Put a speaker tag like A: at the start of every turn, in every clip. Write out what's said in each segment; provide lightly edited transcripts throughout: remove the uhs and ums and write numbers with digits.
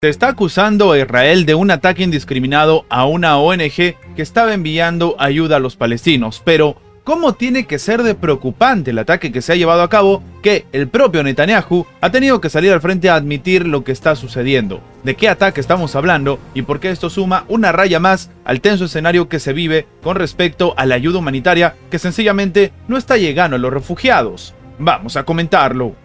A: Se está acusando a Israel de un ataque indiscriminado a una ONG que estaba enviando ayuda a los palestinos, pero ¿cómo tiene que ser de preocupante el ataque que se ha llevado a cabo que el propio Netanyahu ha tenido que salir al frente a admitir lo que está sucediendo? ¿De qué ataque estamos hablando y por qué esto suma una raya más al tenso escenario que se vive con respecto a la ayuda humanitaria que sencillamente no está llegando a los refugiados? Vamos a comentarlo.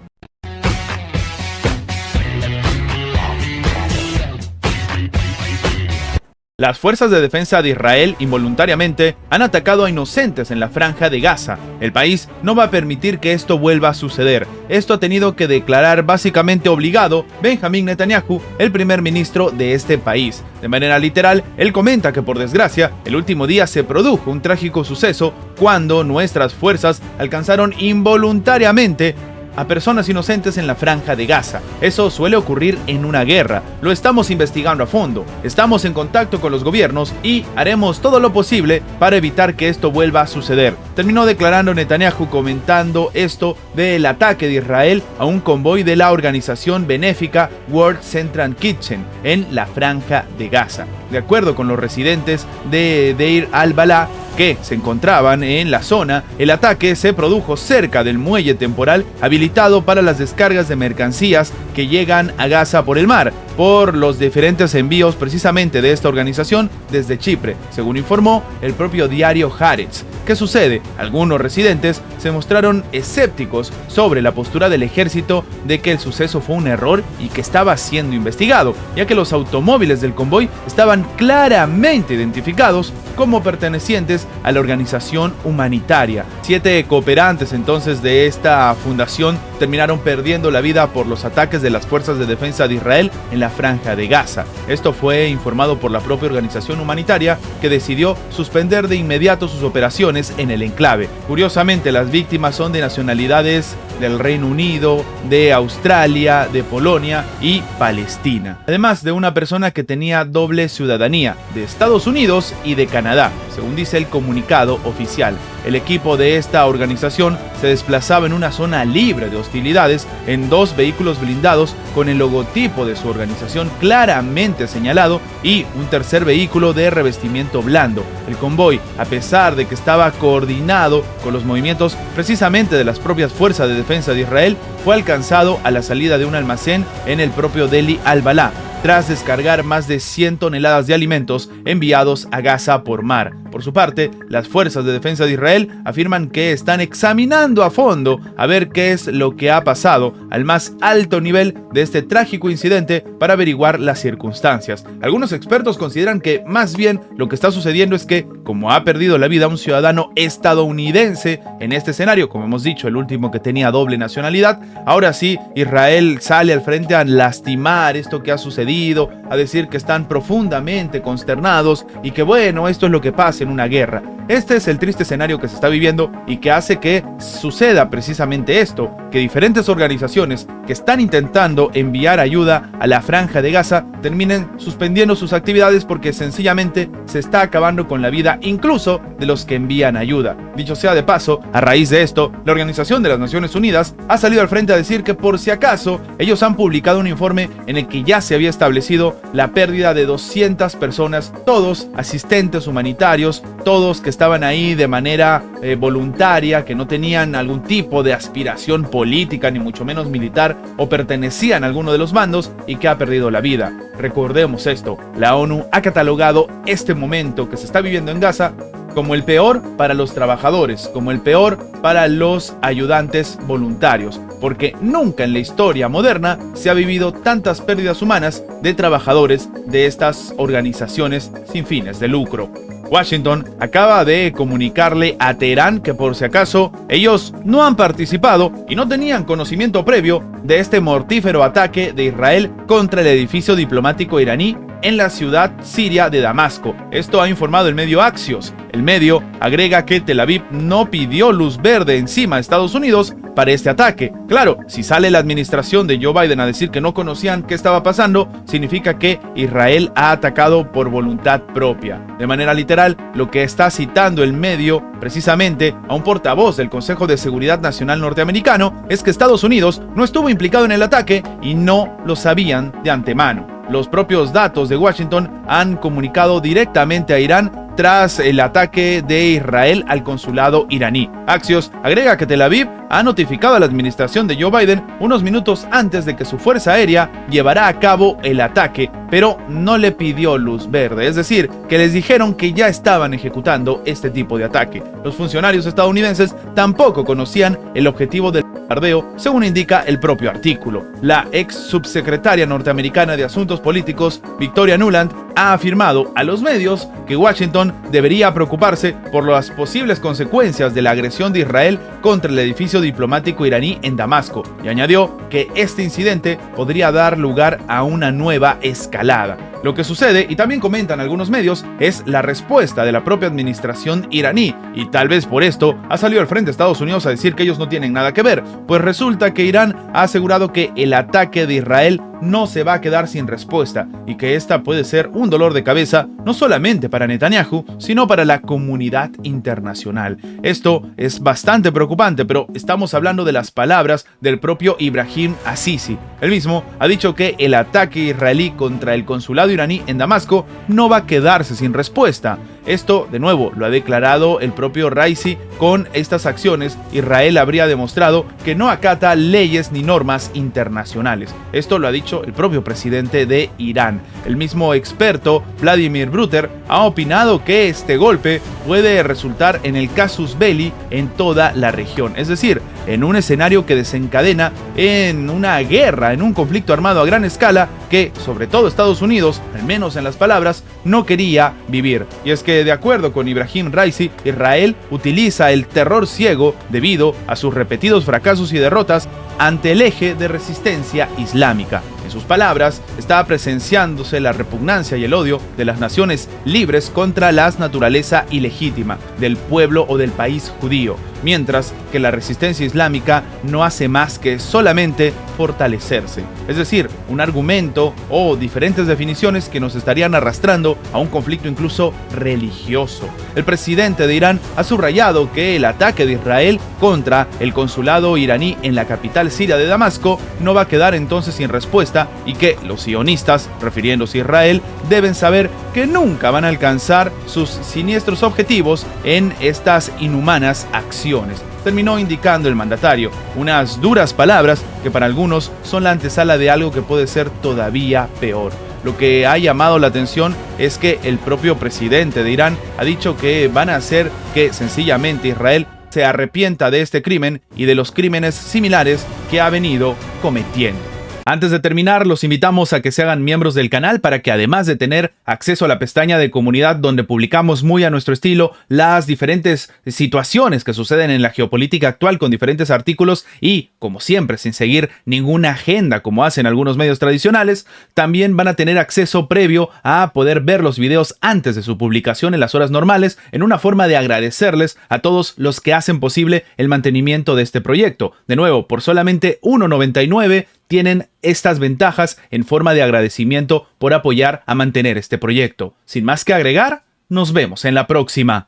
A: Las fuerzas de defensa de Israel involuntariamente han atacado a inocentes en la franja de Gaza. El país no va a permitir que esto vuelva a suceder. Esto ha tenido que declarar básicamente obligado Benjamin Netanyahu, el primer ministro de este país. De manera literal, él comenta que por desgracia, el último día se produjo un trágico suceso cuando nuestras fuerzas alcanzaron involuntariamente a personas inocentes en la franja de Gaza. Eso suele ocurrir en una guerra. Lo estamos investigando a fondo. Estamos en contacto con los gobiernos y haremos todo lo posible para evitar que esto vuelva a suceder. Terminó declarando Netanyahu comentando esto del ataque de Israel a un convoy de la organización benéfica World Central Kitchen en la franja de Gaza. De acuerdo con los residentes de Deir al-Balá, que se encontraban en la zona, el ataque se produjo cerca del muelle temporal habilitado para las descargas de mercancías que llegan a Gaza por el mar, por los diferentes envíos precisamente de esta organización desde Chipre, según informó el propio diario Haaretz. ¿Qué sucede? Algunos residentes se mostraron escépticos sobre la postura del ejército de que el suceso fue un error y que estaba siendo investigado, ya que los automóviles del convoy estaban claramente identificados como pertenecientes a la organización humanitaria. 7 cooperantes entonces de esta fundación terminaron perdiendo la vida por los ataques de las fuerzas de defensa de Israel en la franja de Gaza. Esto fue informado por la propia organización humanitaria, que decidió suspender de inmediato sus operaciones en el enclave. Curiosamente, las víctimas son de nacionalidades del Reino Unido, de Australia, de Polonia y Palestina, además de una persona que tenía doble ciudadanía, de Estados Unidos y de Canadá, según dice el comunicado oficial. El equipo de esta organización se desplazaba en una zona libre de hostilidades en 2 vehículos blindados con el logotipo de su organización claramente señalado y un tercer vehículo de revestimiento blando. El convoy, a pesar de que estaba coordinado con los movimientos precisamente de las propias fuerzas de defensa de Israel, fue alcanzado a la salida de un almacén en el propio Deir al-Balá, tras descargar más de 100 toneladas de alimentos enviados a Gaza por mar. Por su parte, las fuerzas de defensa de Israel afirman que están examinando a fondo a ver qué es lo que ha pasado al más alto nivel de este trágico incidente para averiguar las circunstancias. Algunos expertos consideran que más bien lo que está sucediendo es que, como ha perdido la vida un ciudadano estadounidense en este escenario, como hemos dicho, el último que tenía doble nacionalidad, ahora sí Israel sale al frente a lastimar esto que ha sucedido, a decir que están profundamente consternados y que bueno, esto es lo que pasa en una guerra. Este es el triste escenario que se está viviendo y que hace que suceda precisamente esto, que diferentes organizaciones que están intentando enviar ayuda a la franja de Gaza terminen suspendiendo sus actividades porque sencillamente se está acabando con la vida incluso de los que envían ayuda. Dicho sea de paso, a raíz de esto, la Organización de las Naciones Unidas ha salido al frente a decir que por si acaso ellos han publicado un informe en el que ya se había establecido la pérdida de 200 personas, todos asistentes humanitarios, todos que estaban ahí de manera voluntaria, que no tenían algún tipo de aspiración política ni mucho menos militar o pertenecían a alguno de los bandos y que ha perdido la vida. Recordemos esto, la ONU ha catalogado este momento que se está viviendo en Gaza como el peor para los trabajadores, como el peor para los ayudantes voluntarios, porque nunca en la historia moderna se ha vivido tantas pérdidas humanas de trabajadores de estas organizaciones sin fines de lucro. Washington acaba de comunicarle a Teherán que por si acaso ellos no han participado y no tenían conocimiento previo de este mortífero ataque de Israel contra el edificio diplomático iraní en la ciudad siria de Damasco. Esto ha informado el medio Axios. El medio agrega que Tel Aviv no pidió luz verde encima a Estados Unidos para este ataque. Claro, si sale la administración de Joe Biden a decir que no conocían qué estaba pasando, significa que Israel ha atacado por voluntad propia. De manera literal, lo que está citando el medio, precisamente a un portavoz del Consejo de Seguridad Nacional norteamericano, es que Estados Unidos no estuvo implicado en el ataque y no lo sabían de antemano. los propios datos de Washington han comunicado directamente a Irán tras el ataque de Israel al consulado iraní. Axios agrega que Tel Aviv ha notificado a la administración de Joe Biden unos minutos antes de que su fuerza aérea llevará a cabo el ataque, pero no le pidió luz verde, es decir, que les dijeron que ya estaban ejecutando este tipo de ataque. Los funcionarios estadounidenses tampoco conocían el objetivo del bombardeo, según indica el propio artículo. La ex subsecretaria norteamericana de Asuntos Políticos, Victoria Nuland, ha afirmado a los medios que Washington debería preocuparse por las posibles consecuencias de la agresión de Israel contra el edificio diplomático iraní en Damasco, y añadió que este incidente podría dar lugar a una nueva escalada. Lo que sucede, y también comentan algunos medios, es la respuesta de la propia administración iraní, y tal vez por esto ha salido al frente Estados Unidos a decir que ellos no tienen nada que ver, pues resulta que Irán ha asegurado que el ataque de Israel no se va a quedar sin respuesta, y que esta puede ser un dolor de cabeza no solamente para Netanyahu, sino para la comunidad internacional. Esto es bastante preocupante, pero estamos hablando de las palabras del propio Ibrahim Azizi. Él mismo ha dicho que el ataque israelí contra el consulado iraní en Damasco no va a quedarse sin respuesta. Esto, de nuevo, lo ha declarado el propio Raisi. Con estas acciones, Israel habría demostrado que no acata leyes ni normas internacionales. Esto lo ha dicho el propio presidente de Irán. El mismo experto, Vladimir Bruther, ha opinado que este golpe puede resultar en el casus belli en toda la región, es decir, en un escenario que desencadena en una guerra, en un conflicto armado a gran escala que, sobre todo Estados Unidos, al menos en las palabras, no quería vivir. Y es que, de acuerdo con Ibrahim Raisi, Israel utiliza el terror ciego debido a sus repetidos fracasos y derrotas ante el eje de resistencia islámica. En sus palabras, está presenciándose la repugnancia y el odio de las naciones libres contra la naturaleza ilegítima del pueblo o del país judío, mientras que la resistencia islámica no hace más que solamente fortalecerse. Es decir, un argumento o diferentes definiciones que nos estarían arrastrando a un conflicto incluso religioso. El presidente de Irán ha subrayado que el ataque de Israel contra el consulado iraní en la capital siria de Damasco no va a quedar entonces sin respuesta, y que los sionistas, refiriéndose a Israel, deben saber que nunca van a alcanzar sus siniestros objetivos en estas inhumanas acciones. Terminó indicando el mandatario, unas duras palabras que para algunos son la antesala de algo que puede ser todavía peor. Lo que ha llamado la atención es que el propio presidente de Irán ha dicho que van a hacer que sencillamente Israel se arrepienta de este crimen y de los crímenes similares que ha venido cometiendo. Antes de terminar, los invitamos a que se hagan miembros del canal para que, además de tener acceso a la pestaña de comunidad donde publicamos muy a nuestro estilo las diferentes situaciones que suceden en la geopolítica actual con diferentes artículos y, como siempre, sin seguir ninguna agenda como hacen algunos medios tradicionales, también van a tener acceso previo a poder ver los videos antes de su publicación en las horas normales, en una forma de agradecerles a todos los que hacen posible el mantenimiento de este proyecto. De nuevo, por solamente $1.99 tienen estas ventajas en forma de agradecimiento por apoyar a mantener este proyecto. Sin más que agregar, nos vemos en la próxima.